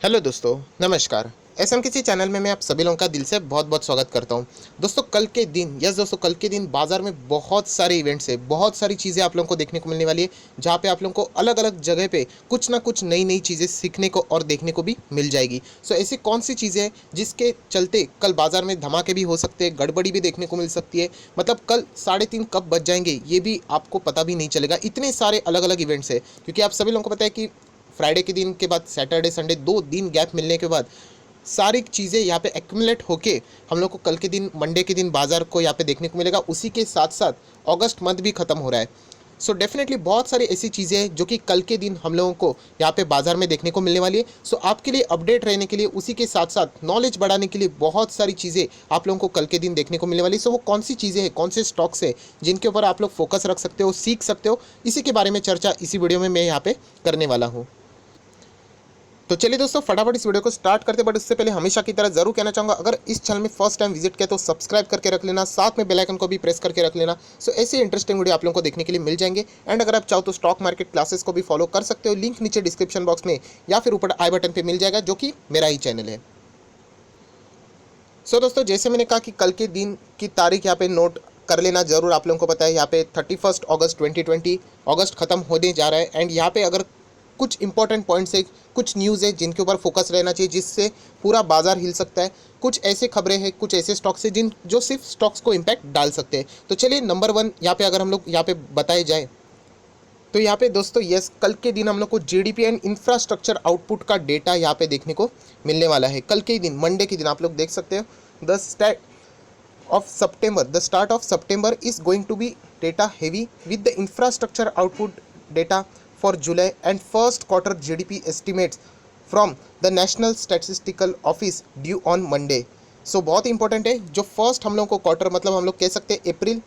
Hello दोस्तों, नमस्कार। SM किसी चैनल में मैं आप सभी लोगों का दिल से बहुत बहुत स्वागत करता हूं। दोस्तों कल के दिन कल के दिन बाज़ार में बहुत सारे इवेंट्स है, बहुत सारी चीज़ें आप लोगों को देखने को मिलने वाली है, जहां पे आप लोगों को अलग अलग जगह पे कुछ ना कुछ नई नई चीज़ें सीखने को और देखने को भी मिल जाएगी। सो ऐसी कौन सी चीज़ें हैं जिसके चलते कल बाज़ार में धमाके भी हो सकते हैं, गड़बड़ी भी देखने को मिल सकती है। मतलब कल 3:30 कब बज जाएंगे ये भी आपको पता भी नहीं चलेगा, इतने सारे अलग अलग इवेंट्स है। क्योंकि आप सभी लोगों को पता है कि फ्राइडे के दिन के बाद सैटरडे संडे 2 दिन गैप मिलने के बाद सारी चीज़ें यहाँ पे एक्यूमुलेट होके हम लोग को कल के दिन मंडे के दिन बाजार को यहाँ पे देखने को मिलेगा। उसी के साथ साथ अगस्त मंथ भी ख़त्म हो रहा है। सो डेफिनेटली बहुत सारी ऐसी चीज़ें हैं जो कि कल के दिन हम लोगों को यहाँ पे बाजार में देखने को मिलने वाली है। सो आपके लिए अपडेट रहने के लिए, उसी के साथ साथ नॉलेज बढ़ाने के लिए बहुत सारी चीज़ें आप लोगों को कल के दिन देखने को मिलने वाली है। सो वो कौन सी चीज़ें हैं, कौन से स्टॉक्स हैं जिनके ऊपर आप लोग फोकस रख सकते हो, सीख सकते हो, इसी के बारे में चर्चा इसी वीडियो में मैं यहाँ पे करने वाला हूँ। तो चलिए दोस्तों फटाफट इस वीडियो को स्टार्ट करते, बट इससे पहले हमेशा की तरह जरूर कहना चाहूँगा, अगर इस चैनल में फर्स्ट टाइम विजिट किया तो सब्सक्राइब करके रख लेना, साथ में बेल आइकन को भी प्रेस करके रख लेना। सो ऐसे इंटरेस्टिंग वीडियो आप लोगों को देखने के लिए मिल जाएंगे। एंड अगर आप चाहो तो स्टॉक मार्केट क्लासेस को भी फॉलो कर सकते हो, लिंक नीचे डिस्क्रिप्शन बॉक्स में या फिर ऊपर आई बटन पर मिल जाएगा, जो कि मेरा ही चैनल है। सो दोस्तों जैसे मैंने कहा कि कल के दिन की तारीख यहाँ पे नोट कर लेना जरूर। आप लोगों को पता है यहाँ पे 31 अगस्त 2020 अगस्त खत्म होने जा रहा है। एंड यहाँ पे अगर कुछ इंपॉर्टेंट पॉइंट्स है, कुछ न्यूज़ है जिनके ऊपर फोकस रहना चाहिए, जिससे पूरा बाजार हिल सकता है। कुछ ऐसे खबरें हैं, कुछ ऐसे स्टॉक्स हैं जिन जो सिर्फ स्टॉक्स को इम्पैक्ट डाल सकते हैं। तो चलिए नंबर 1 यहाँ पे अगर हम लोग यहाँ पे बताए जाए तो यहाँ पे दोस्तों यस, कल के दिन हम लोग को जीडीपी एंड इंफ्रास्ट्रक्चर आउटपुट का डेटा यहाँ पे देखने को मिलने वाला है। कल के ही दिन मंडे के दिन आप लोग देख सकते हो the start of September is going to be data heavy with the infrastructure output data for July and first quarter GDP estimates from the National Statistical Office due on Monday। सो बहुत important है जो first हम लोग को quarter, मतलब हम लोग कह सकते हैं April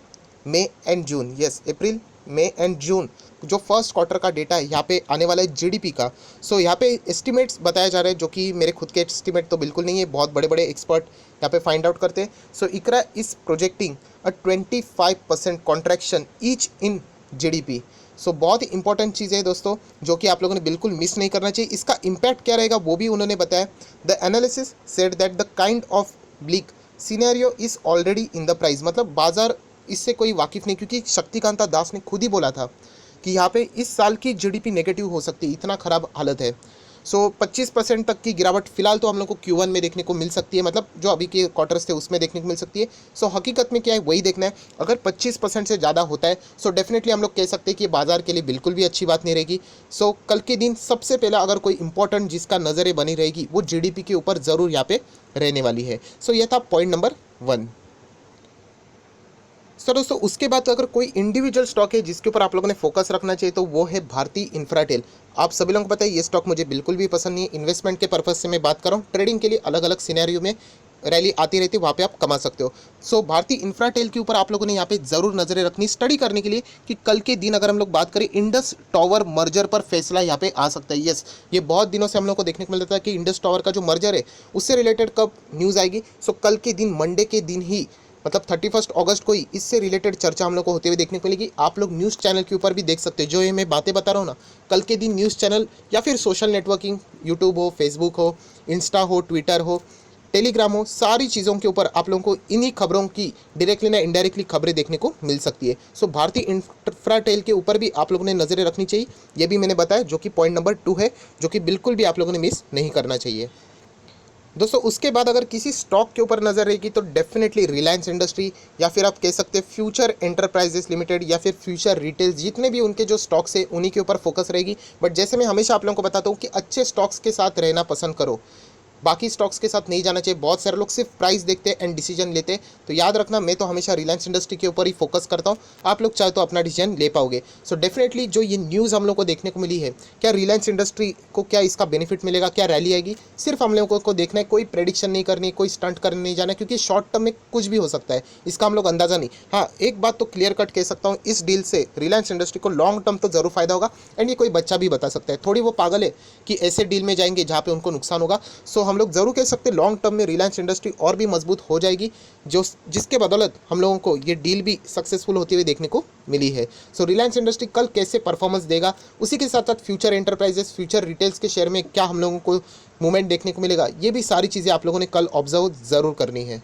May and June, yes April May and June जो फर्स्ट क्वार्टर का डेटा है यहाँ पे आने वाला है जीडीपी का। सो यहाँ पे एस्टिमेट्स बताया जा रहा है, जो कि मेरे खुद के एस्टिमेट तो बिल्कुल नहीं है, बहुत बड़े बड़े एक्सपर्ट यहाँ पे फाइंड आउट करते हैं। So ICRA is projecting a 25% contraction each in GDP. So बहुत ही इंपॉर्टेंट चीज़ है दोस्तों, जो कि आप लोगों ने बिल्कुल मिस नहीं करना चाहिए। इसका इम्पैक्ट क्या रहेगा वो भी उन्होंने बताया। The analysis said that the kind of bleak scenario is already in the price. मतलब बाजार इससे कोई वाकिफ़ नहीं, क्योंकि शक्तिकांता दास ने खुद ही बोला था कि यहाँ पे इस साल की जीडीपी नेगेटिव हो सकती है, इतना ख़राब हालत है। सो 25% तक की गिरावट फिलहाल तो हम लोग को Q1 में देखने को मिल सकती है, मतलब जो अभी के क्वार्टर्स थे उसमें देखने को मिल सकती है। सो हकीकत में क्या है वही देखना है। अगर 25% से ज़्यादा होता है सो डेफिनेटली हम लोग कह सकते हैं कि बाजार के लिए बिल्कुल भी अच्छी बात नहीं रहेगी। सो कल के दिन सबसे पहला अगर कोई इंपॉर्टेंट जिसका नज़रें बनी रहेगी वो जीडीपी के ऊपर ज़रूर यहाँ पे रहने वाली है। सो यह था पॉइंट नंबर 1। सर दोस्तों उसके बाद अगर कोई इंडिविजुअल स्टॉक है जिसके ऊपर आप लोगों ने फोकस रखना चाहिए तो वो है भारती इंफ्राटेल। आप सभी लोगों को पता है ये स्टॉक मुझे बिल्कुल भी पसंद नहीं है। इन्वेस्टमेंट के पर्पज से मैं बात कर रहा हूँ, ट्रेडिंग के लिए अलग अलग सिनेरियो में रैली आती रहती है, वहाँ पे आप कमा सकते हो। सो भारती इंफ्राटेल के ऊपर आप लोगों ने यहाँ पे ज़रूर नजरें रखनी, स्टडी करने के लिए कि कल के दिन अगर हम लोग बात करें इंडस टावर मर्जर पर फैसला यहाँ पे आ सकता है। यस, ये बहुत दिनों से हम लोग को देखने को मिल रहा था कि इंडस टावर का जो मर्जर है उससे रिलेटेड कब न्यूज़ आएगी। सो कल के दिन मंडे के दिन ही, मतलब 31 अगस्त को ही इससे रिलेटेड चर्चा हम लोग को होते हुए देखने को मिलेगी। आप लोग न्यूज़ चैनल के ऊपर भी देख सकते हैं, जो ये मैं बातें बता रहा हूँ ना, कल के दिन न्यूज़ चैनल या फिर सोशल नेटवर्किंग, यूट्यूब हो, फेसबुक हो, इंस्टा हो, ट्विटर हो, टेलीग्राम हो, सारी चीज़ों के ऊपर आप लोगों को इन्हीं खबरों की डायरेक्टली ना इनडायरेक्टली खबरें देखने को मिल सकती है। सो भारतीय इंफ्राटेल के ऊपर भी आप लोगों ने नज़रें रखनी चाहिए, ये भी मैंने बताया, जो कि पॉइंट नंबर 2 है, जो कि बिल्कुल भी आप लोगों ने मिस नहीं करना चाहिए। दोस्तों उसके बाद अगर किसी स्टॉक के ऊपर नजर रहेगी तो डेफिनेटली रिलायंस इंडस्ट्री, या फिर आप कह सकते हैं फ्यूचर एंटरप्राइजेस लिमिटेड, या फिर फ्यूचर रिटेल, जितने भी उनके जो स्टॉक्स है उन्हीं के ऊपर फोकस रहेगी। बट जैसे मैं हमेशा आप लोगों को बताता हूँ कि अच्छे स्टॉक्स के साथ रहना पसंद करो, बाकी स्टॉक्स के साथ नहीं जाना चाहिए। बहुत सारे लोग सिर्फ प्राइस देखते हैं एंड डिसीजन लेते हैं। तो याद रखना, मैं तो हमेशा रिलायंस इंडस्ट्री के ऊपर ही फोकस करता हूँ। आप लोग चाहे तो अपना डिसीजन ले पाओगे। सो डेफिनेटली जो ये न्यूज़ हम लोग को देखने को मिली है, क्या रिलायंस इंडस्ट्री को क्या इसका बेनिफिट मिलेगा, क्या रैली आएगी, सिर्फ हम लोगों को देखना है। कोई प्रेडिक्शन नहीं करनी, कोई स्टंट करने नहीं जाना, क्योंकि शॉर्ट टर्म में कुछ भी हो सकता है, इसका हम लोग अंदाज़ा नहीं। हाँ, एक बात तो क्लियर कट कह सकता हूँ, इस डील से रिलायंस इंडस्ट्री को लॉन्ग टर्म तो जरूर फायदा होगा। एंड ये कोई बच्चा भी बता सकता है, थोड़ी वो पागल है कि ऐसे डील में जाएंगे जहाँ पे उनको नुकसान होगा। सो हम लोग ज़रूर कह सकते हैं लॉन्ग टर्म में रिलायंस इंडस्ट्री और भी मजबूत हो जाएगी, जो जिसके बदौलत हम लोगों को ये डील भी सक्सेसफुल होती हुई देखने को मिली है। सो रिलायंस इंडस्ट्री कल कैसे परफॉर्मेंस देगा, उसी के साथ साथ फ्यूचर एंटरप्राइजेस, फ्यूचर रिटेल्स के शेयर में क्या हम लोगों को मूवमेंट देखने को मिलेगा, ये भी सारी चीज़ें आप लोगों ने कल ऑब्जर्व ज़रूर करनी है।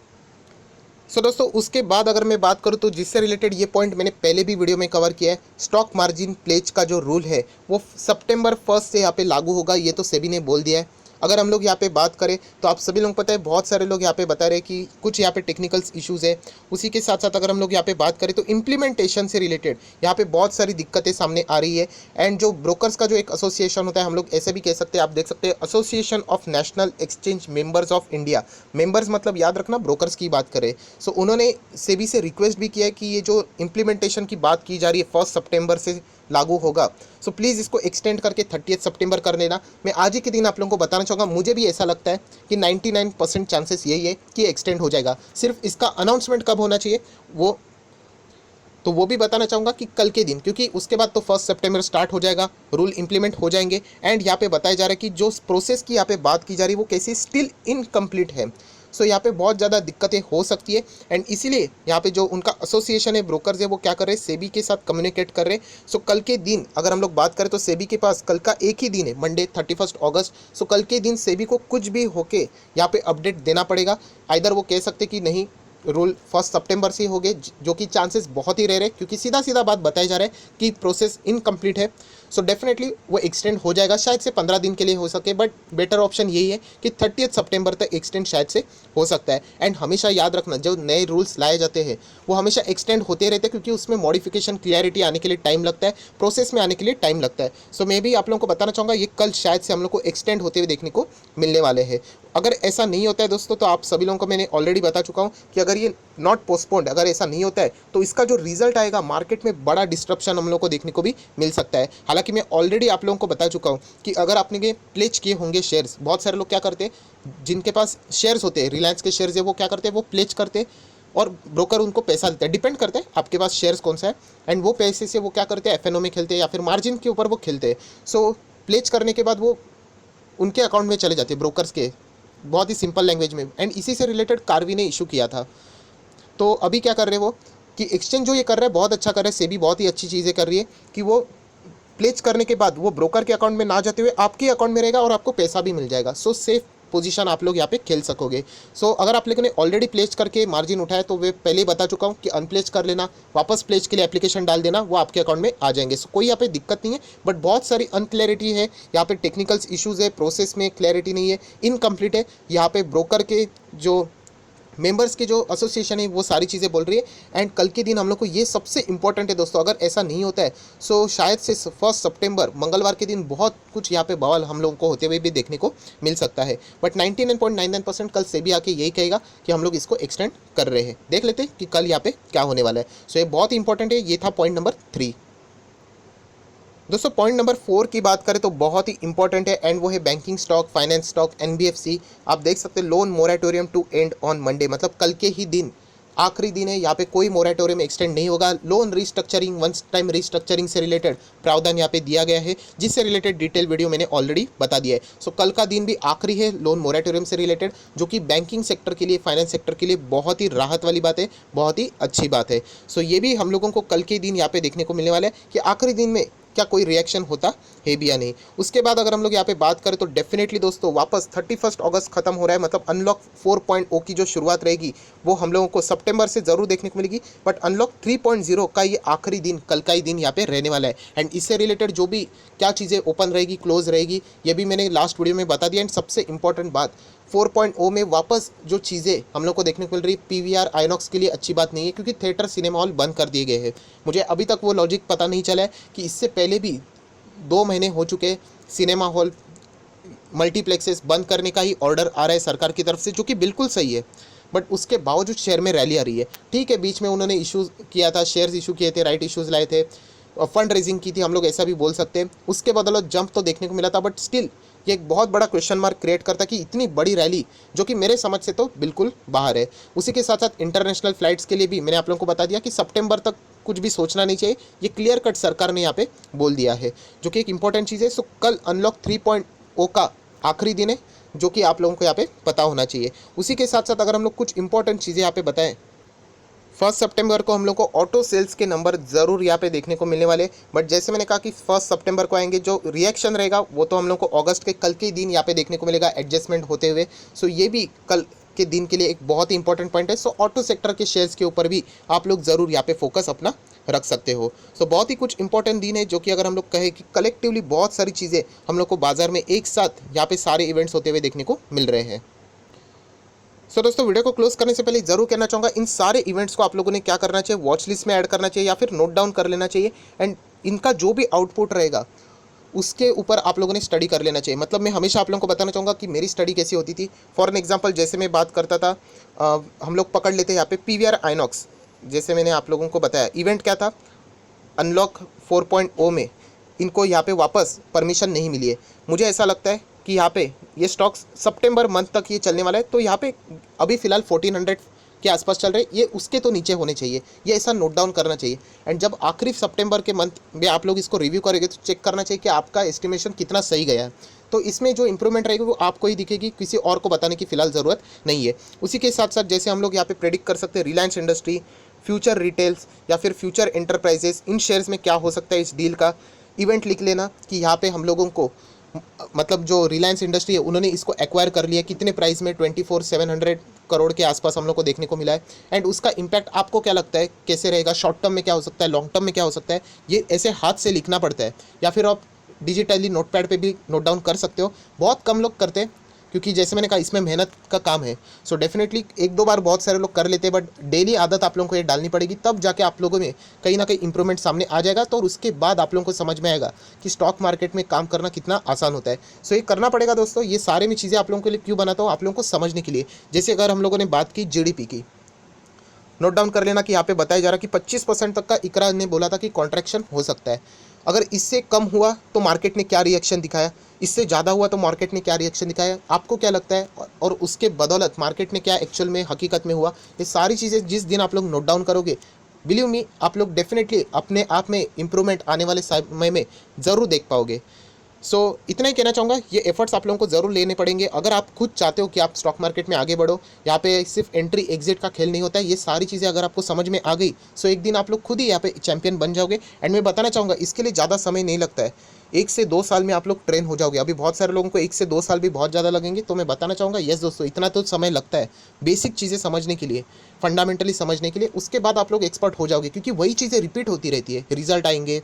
सो दोस्तों, उसके बाद अगर मैं बात करूं तो जिससे रिलेटेड ये पॉइंट मैंने पहले भी वीडियो में कवर किया है, स्टॉक मार्जिन प्लेज का जो रूल है वो सितंबर 1 से यहाँ पे लागू होगा, ये तो सेबी ने बोल दिया है। अगर हम लोग यहाँ पे बात करें तो आप सभी लोगों को पता है, बहुत सारे लोग यहाँ पे बता रहे हैं कि कुछ यहाँ पे टेक्निकल्स इश्यूज़ है। उसी के साथ साथ अगर हम लोग यहाँ पे बात करें तो इम्प्लीमेंटेशन से रिलेटेड यहाँ पे बहुत सारी दिक्कतें सामने आ रही है। एंड जो ब्रोकर्स का जो एक एसोसिएशन होता है, हम लोग ऐसे भी कह सकते हैं, आप देख सकते हैं association of national exchange members of India, members मतलब याद रखना ब्रोकर्स की बात करें। सो उन्होंने सेबी से रिक्वेस्ट भी किया है कि ये जो इम्प्लीमेंटेशन की बात की जा रही है 1 सितंबर से लागू होगा, सो प्लीज़ इसको एक्सटेंड करके 30 सितंबर कर लेना। मैं आज ही के दिन आप लोगों को बताना चाहूँगा, मुझे भी ऐसा लगता है कि 99% चांसेस यही है कि एक्सटेंड हो जाएगा। सिर्फ इसका अनाउंसमेंट कब होना चाहिए वो भी बताना चाहूँगा कि कल के दिन, क्योंकि उसके बाद तो 1 सितंबर स्टार्ट हो जाएगा, रूल इंप्लीमेंट हो जाएंगे। एंड यहाँ पे बताया जा रहा है कि जो प्रोसेस की यहाँ पे बात की जा रही है वो कैसे स्टिल इनकम्प्लीट है। सो यहाँ पे बहुत ज़्यादा दिक्कतें हो सकती है। एंड इसीलिए यहाँ पे जो उनका एसोसिएशन है ब्रोकर्स है वो क्या कर रहे हैं, सेबी के साथ कम्युनिकेट कर रहे हैं। सो कल के दिन अगर हम लोग बात करें तो सेबी के पास कल का एक ही दिन है, मंडे 31 अगस्त। सो कल के दिन सेबी को कुछ भी होके यहाँ पे अपडेट देना पड़ेगा। आइदर वो कह सकते कि नहीं रूल 1 सितंबर से हो गए, जो कि चांसेस बहुत ही रेयर है, क्योंकि सीधा सीधा बात बताया जा रहा है कि प्रोसेस इनकम्प्लीट है। सो डेफिनेटली वो एक्सटेंड हो जाएगा, शायद से 15 दिन के लिए हो सके, बट बेटर ऑप्शन यही है कि 30 सितंबर तक एक्सटेंड शायद से हो सकता है। एंड हमेशा याद रखना, जो नए रूल्स लाए जाते हैं वो हमेशा एक्सटेंड होते रहते हैं, क्योंकि उसमें मॉडिफिकेशन क्लियरिटी आने के लिए टाइम लगता है, प्रोसेस में आने के लिए टाइम लगता है। सो मैं भी आप लोगों को बताना चाहूँगा ये कल शायद से हम लोग को एक्सटेंड होते हुए देखने को मिलने वाले हैं। अगर ऐसा नहीं होता है दोस्तों, तो आप सभी लोगों को मैंने ऑलरेडी बता चुका हूँ कि अगर ये नॉट पोस्टपोन्ड, अगर ऐसा नहीं होता है तो इसका जो रिजल्ट आएगा मार्केट में बड़ा डिस्ट्रप्शन हम लोग को देखने को भी मिल सकता है। हालांकि मैं ऑलरेडी आप लोगों को बता चुका हूँ कि अगर आपने प्लेज किए होंगे शेयर्स, बहुत सारे लोग क्या करते हैं जिनके पास शेयर्स होते हैं, रिलायंस के शेयर्स है, वो क्या करते हैं, वो प्लेज करते हैं और ब्रोकर उनको पैसा देता है। डिपेंड करता है आपके पास शेयर्स कौन सा है, एंड वो पैसे से वो क्या करते हैं, एफएनओ में खेलते हैं या फिर मार्जिन के ऊपर वो खेलते हैं। सो प्लेज करने के बाद वो उनके अकाउंट में चले जाते हैं, ब्रोकर्स के, बहुत ही सिंपल लैंग्वेज में। एंड इसी से रिलेटेड कार्वी ने इशू किया था। तो अभी क्या कर रहे हैं वो कि एक्सचेंज जो ये कर रहा है बहुत अच्छा कर रहा है, सेबी बहुत ही अच्छी चीज़ें कर रही है कि वो प्लेज करने के बाद वो ब्रोकर के अकाउंट में ना जाते हुए आपके अकाउंट में रहेगा और आपको पैसा भी मिल जाएगा। सो सेफ पोजीशन आप लोग यहाँ पे खेल सकोगे। सो अगर आप लोगों ने ऑलरेडी प्लेज करके मार्जिन उठाया तो वे पहले ही बता चुका हूँ कि अनप्लेज कर लेना, वापस प्लेज के लिए एप्लीकेशन डाल देना, वो आपके अकाउंट में आ जाएंगे। सो कोई यहाँ पे दिक्कत नहीं है, बट बहुत सारी अनक्लैरिटी है यहाँ पे, टेक्निकल्स इशूज़ है, प्रोसेस में क्लैरिटी नहीं है, इनकम्प्लीट है। यहाँ पे ब्रोकर के जो मेंबर्स के जो एसोसिएशन है वो सारी चीज़ें बोल रही है। एंड कल के दिन हम लोग को ये सबसे इंपॉर्टेंट है दोस्तों, अगर ऐसा नहीं होता है सो शायद से 1 सितंबर मंगलवार के दिन बहुत कुछ यहाँ पे बवाल हम लोगों को होते हुए भी देखने को मिल सकता है। बट 99.99% कल सेबी आके यही कहेगा कि हम लोग इसको एक्सटेंड कर रहे हैं। देख लेते हैं कि कल यहाँ पे क्या होने वाला है। सो ये बहुत इंपॉर्टेंट है, ये था पॉइंट नंबर 3। दोस्तों पॉइंट नंबर 4 की बात करें तो बहुत ही इंपॉर्टेंट है, एंड वो है banking stock, finance stock, NBFC. आप देख सकते हैं loan moratorium to end on Monday, मतलब कल के ही दिन आखिरी दिन है। यहाँ पे कोई मोरेटोरियम एक्सटेंड नहीं होगा। Loan restructuring, one time restructuring से रिलेटेड प्रावधान यहाँ पे दिया गया है, जिससे रिलेटेड डिटेल वीडियो मैंने ऑलरेडी बता दिया है। सो कल का दिन भी आखिरी है लोन मोरेटोरियम से रिलेटेड, जो कि बैंकिंग सेक्टर के लिए, फाइनेंस सेक्टर के लिए बहुत ही राहत वाली बात है, बहुत ही अच्छी बात है। सो ये भी हम लोगों को कल के दिन यहाँ पे देखने को मिलने वाला है कि आखिरी दिन में क्या कोई रिएक्शन होता है भी या नहीं। उसके बाद अगर हम लोग यहाँ पे बात करें तो डेफिनेटली दोस्तों वापस 31 अगस्त खत्म हो रहा है, मतलब अनलॉक 4.0 की जो शुरुआत रहेगी वो हम लोगों को सितंबर से ज़रूर देखने को मिलेगी। बट अनलॉक 3.0 का ये आखिरी दिन, कल का ही दिन यहाँ पे रहने वाला है। एंड इससे रिलेटेड जो भी क्या चीज़ें ओपन रहेगी, क्लोज रहेगी, ये भी मैंने लास्ट वीडियो में बता दिया। एंड सबसे इंपॉर्टेंट बात, 4.0 में वापस जो चीज़ें हम लोग को देखने को मिल रही है, पीवीआर आइनॉक्स के लिए अच्छी बात नहीं है, क्योंकि थिएटर सिनेमा हॉल बंद कर दिए गए हैं। मुझे अभी तक वो लॉजिक पता नहीं चला है कि इससे पहले भी 2 महीने हो चुके सिनेमा हॉल, मल्टीप्लेक्सेस बंद करने का ही ऑर्डर आ रहा है सरकार की तरफ से, जो कि बिल्कुल सही है। बट उसके बावजूद शेयर में रैली आ रही है। ठीक है, बीच में उन्होंने इशूज़ किया था, शेयर्स इशू किए थे, राइट इशूज़ लाए थे, फंड रेजिंग की थी, हम लोग ऐसा भी बोल सकते हैं। उसके बदौलत जंप तो देखने को मिला था, बट स्टिल ये एक बहुत बड़ा क्वेश्चन मार्क क्रिएट करता कि इतनी बड़ी रैली, जो कि मेरे समझ से तो बिल्कुल बाहर है। उसी के साथ साथ इंटरनेशनल फ्लाइट्स के लिए भी मैंने आप लोगों को बता दिया कि सितंबर तक कुछ भी सोचना नहीं चाहिए, ये क्लियर कट सरकार ने यहाँ पे बोल दिया है, जो कि एक इंपॉर्टेंट चीज़ है। सो कल अनलॉक 3.0 का आखिरी दिन है, जो कि आप लोगों को यहाँ पे पता होना चाहिए। उसी के साथ साथ अगर हम लोग कुछ इंपॉर्टेंट चीज़ें यहाँ पे बताएं, 1 सितंबर को हम लोग को ऑटो सेल्स के नंबर ज़रूर यहाँ पे देखने को मिलने वाले, बट जैसे मैंने कहा कि 1 सितंबर को आएंगे, जो रिएक्शन रहेगा वो तो हम लोग को अगस्त के कल के दिन यहाँ पे देखने को मिलेगा एडजस्टमेंट होते हुए। सो ये भी कल के दिन के लिए एक बहुत ही इंपॉर्टेंट पॉइंट है। सो ऑटो सेक्टर के शेयर्स के ऊपर भी आप लोग ज़रूर यहाँ पे फोकस अपना रख सकते हो। सो बहुत ही कुछ इंपॉर्टेंट दिन है, जो कि अगर हम लोग कहें कि कलेक्टिवली बहुत सारी चीज़ें हम लोग को बाजार में एक साथ यहाँ पे सारे इवेंट्स होते हुए देखने को मिल रहे हैं। सो दोस्तों, वीडियो को क्लोज करने से पहले जरूर कहना चाहूँगा, इन सारे इवेंट्स को आप लोगों ने क्या करना चाहिए, वॉच लिस्ट में ऐड करना चाहिए या फिर नोट डाउन कर लेना चाहिए। एंड इनका जो भी आउटपुट रहेगा उसके ऊपर आप लोगों ने स्टडी कर लेना चाहिए। मतलब मैं हमेशा आप लोगों को बताना चाहूँगा कि मेरी स्टडी कैसी होती थी। फॉर एन एग्जांपल, जैसे मैं बात करता था, हम लोग पकड़ लेते हैं यहाँ पे पीवीआर आइनॉक्स। जैसे मैंने आप लोगों को बताया, इवेंट क्या था, अनलॉक 4.0 में इनको यहाँ पे वापस परमिशन नहीं मिली है। मुझे ऐसा लगता है कि यहाँ पे ये स्टॉक्स सितंबर मंथ तक ये चलने वाला है, तो यहाँ पे अभी फ़िलहाल 1400 के आसपास चल रहे हैं, ये उसके तो नीचे होने चाहिए, ये ऐसा नोट डाउन करना चाहिए। एंड जब आखिरी सितंबर के मंथ में आप लोग इसको रिव्यू करेंगे तो चेक करना चाहिए कि आपका एस्टिमेशन कितना सही गया है। तो इसमें जो इंप्रूवमेंट रहेगी वो आपको ही दिखेगी, किसी और को बताने की फिलहाल ज़रूरत नहीं है। उसी के साथ साथ जैसे हम लोग यहाँ पे प्रेडिक्ट कर सकते हैं रिलायंस इंडस्ट्री, फ्यूचर रिटेल्स या फिर फ्यूचर इंटरप्राइजेस, इन शेयर्स में क्या हो सकता है इस डील का, इवेंट लिख लेना कि यहाँ पे हम लोगों को मतलब जो रिलायंस इंडस्ट्री है उन्होंने इसको एक्वायर कर लिया, कितने प्राइस में, 24,700 करोड़ के आसपास हम लोग को देखने को मिला है। एंड उसका इम्पैक्ट आपको क्या लगता है कैसे रहेगा, शॉर्ट टर्म में क्या हो सकता है, लॉन्ग टर्म में क्या हो सकता है, ये ऐसे हाथ से लिखना पड़ता है या फिर आप डिजिटली नोटपैड पे भी नोट डाउन कर सकते हो। बहुत कम लोग करते हैं क्योंकि जैसे मैंने कहा इसमें मेहनत का काम है। सो डेफिनेटली एक दो बार बहुत सारे लोग कर लेते हैं, बट डेली आदत आप लोगों को ये डालनी पड़ेगी, तब जाके आप लोगों में कहीं ना कहीं इंप्रूवमेंट सामने आ जाएगा। तो और उसके बाद आप लोगों को समझ में आएगा कि स्टॉक मार्केट में काम करना कितना आसान होता है। सो ये करना पड़ेगा दोस्तों। ये सारे में चीज़ें आप लोगों के लिए क्यों बनाता हूँ, आप लोगों को समझने के लिए। जैसे अगर हम लोगों ने बात की जीडीपी की, नोट डाउन कर लेना कि यहाँ पे बताया जा रहा कि 25% तक का इकरा ने बोला था कि कॉन्ट्रैक्शन हो सकता है। अगर इससे कम हुआ तो मार्केट ने क्या रिएक्शन दिखाया, इससे ज़्यादा हुआ तो मार्केट ने क्या रिएक्शन दिखाया, आपको क्या लगता है, और उसके बदौलत मार्केट ने क्या एक्चुअल में हकीकत में हुआ, ये सारी चीज़ें जिस दिन आप लोग नोट डाउन करोगे, बिलीव मी, आप लोग डेफिनेटली अपने आप में इंप्रूवमेंट आने वाले समय में ज़रूर देख पाओगे। सो इतना ही कहना चाहूँगा, ये एफर्ट्स आप लोगों को ज़रूर लेने पड़ेंगे अगर आप खुद चाहते हो कि आप स्टॉक मार्केट में आगे बढ़ो। यहाँ पे सिर्फ एंट्री एग्जिट का खेल नहीं होता है, ये सारी चीज़ें अगर आपको समझ में आ गई सो एक दिन आप लोग खुद ही यहाँ पे चैंपियन बन जाओगे। एंड मैं बताना चाहूँगा, इसके लिए ज़्यादा समय नहीं लगता है, 1 से 2 साल में आप लोग ट्रेन हो जाओगे। अभी बहुत सारे लोगों को 1 से 2 साल भी बहुत ज़्यादा लगेंगे, तो मैं बताना चाहूँगा यस दोस्तों, इतना तो समय लगता है बेसिक चीज़ें समझने के लिए, फंडामेंटली समझने के लिए। उसके बाद आप लोग एक्सपर्ट हो जाओगे, क्योंकि वही चीज़ें रिपीट होती रहती है, रिजल्ट आएंगे,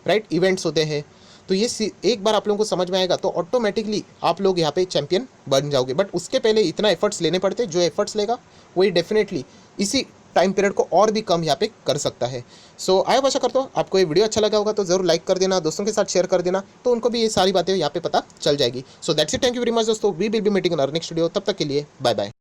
राइट, इवेंट्स होते हैं। तो ये एक बार आप लोगों को समझ में आएगा तो ऑटोमेटिकली आप लोग यहाँ पे चैंपियन बन जाओगे। बट उसके पहले इतना एफर्ट्स लेने पड़ते हैं, जो एफर्ट्स लेगा वही डेफिनेटली इसी टाइम पीरियड को और भी कम यहाँ पे कर सकता है। सो आई आशा करता हूँ आपको ये वीडियो अच्छा लगा होगा, तो ज़रूर लाइक कर देना, दोस्तों के साथ शेयर कर देना, तो उनको भी ये सारी बातें यहाँ पे पता चल जाएगी। So that's it, thank you very much दोस्तों, we will be meeting in our next video. तब तक के लिए बाय बाय।